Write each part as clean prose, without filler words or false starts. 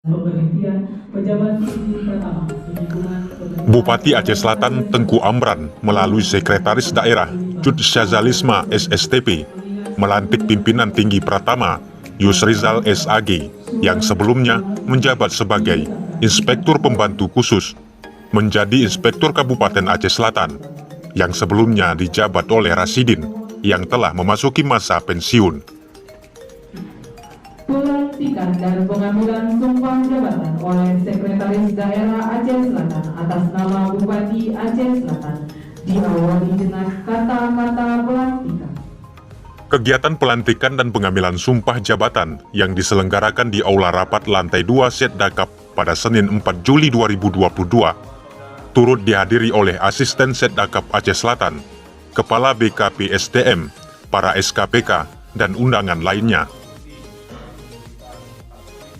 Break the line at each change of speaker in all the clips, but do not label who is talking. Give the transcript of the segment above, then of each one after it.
Pemberhentian pejabat tinggi pertama di lingkungan
Bupati Aceh Selatan Tengku Amran melalui Sekretaris Daerah Cut Syazalisma SSTP melantik pimpinan tinggi Pratama Yusrizal SAG yang sebelumnya menjabat sebagai Inspektur Pembantu Khusus menjadi Inspektur Kabupaten Aceh Selatan yang sebelumnya dijabat oleh Rasidin yang telah memasuki masa pensiun.
pelantikan dan pengambilan sumpah jabatan oleh Sekretaris Daerah Aceh Selatan atas nama Bupati Aceh Selatan diawali dengan kata-kata pelantikan.
Kegiatan pelantikan dan pengambilan sumpah jabatan yang diselenggarakan di Aula Rapat Lantai 2 Setdakap pada Senin 4 Juli 2022 turut dihadiri oleh Asisten Setdakap Aceh Selatan, Kepala BKP SDM, para SKPK, dan undangan lainnya.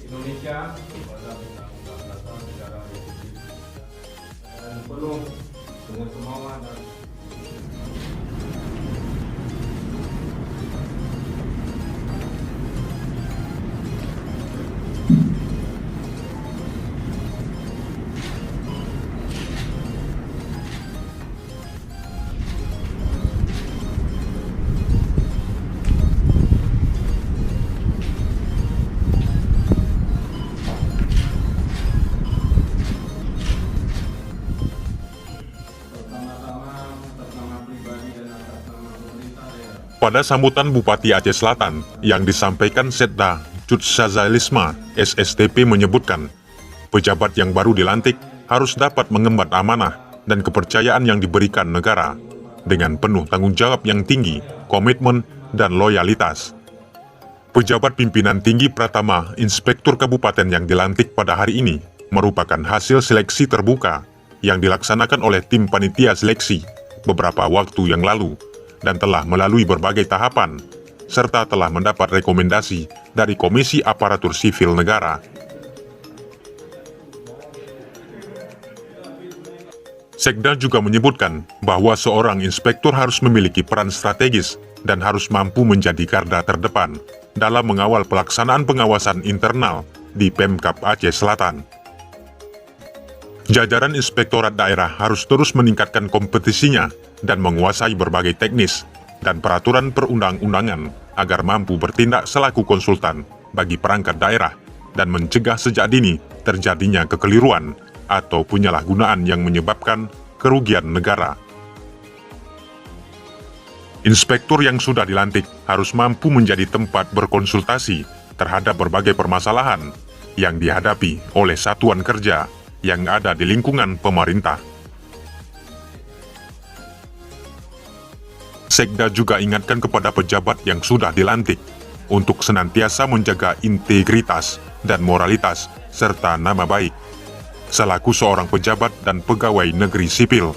Indonesia pada undang-undang negara Republik dan penuh dengan kemauan dan
Pada sambutan Bupati Aceh Selatan yang disampaikan Setda Cut Syazalisma SSTP menyebutkan, pejabat yang baru dilantik harus dapat mengemban amanah dan kepercayaan yang diberikan negara dengan penuh tanggung jawab yang tinggi, komitmen, dan loyalitas. Pejabat pimpinan tinggi Pratama Inspektur Kabupaten yang dilantik pada hari ini merupakan hasil seleksi terbuka yang dilaksanakan oleh tim panitia seleksi beberapa waktu yang lalu dan telah melalui berbagai tahapan, serta telah mendapat rekomendasi dari Komisi Aparatur Sipil Negara. Sekda juga menyebutkan bahwa seorang inspektur harus memiliki peran strategis dan harus mampu menjadi garda terdepan dalam mengawal pelaksanaan pengawasan internal di Pemkab Aceh Selatan. Jajaran Inspektorat Daerah harus terus meningkatkan kompetisinya dan menguasai berbagai teknis dan peraturan perundang-undangan agar mampu bertindak selaku konsultan bagi perangkat daerah dan mencegah sejak dini terjadinya kekeliruan atau penyalahgunaan yang menyebabkan kerugian negara. Inspektur yang sudah dilantik harus mampu menjadi tempat berkonsultasi terhadap berbagai permasalahan yang dihadapi oleh satuan kerja yang ada di lingkungan pemerintah. Sekda juga ingatkan kepada pejabat yang sudah dilantik untuk senantiasa menjaga integritas dan moralitas serta nama baik selaku seorang pejabat dan pegawai negeri sipil.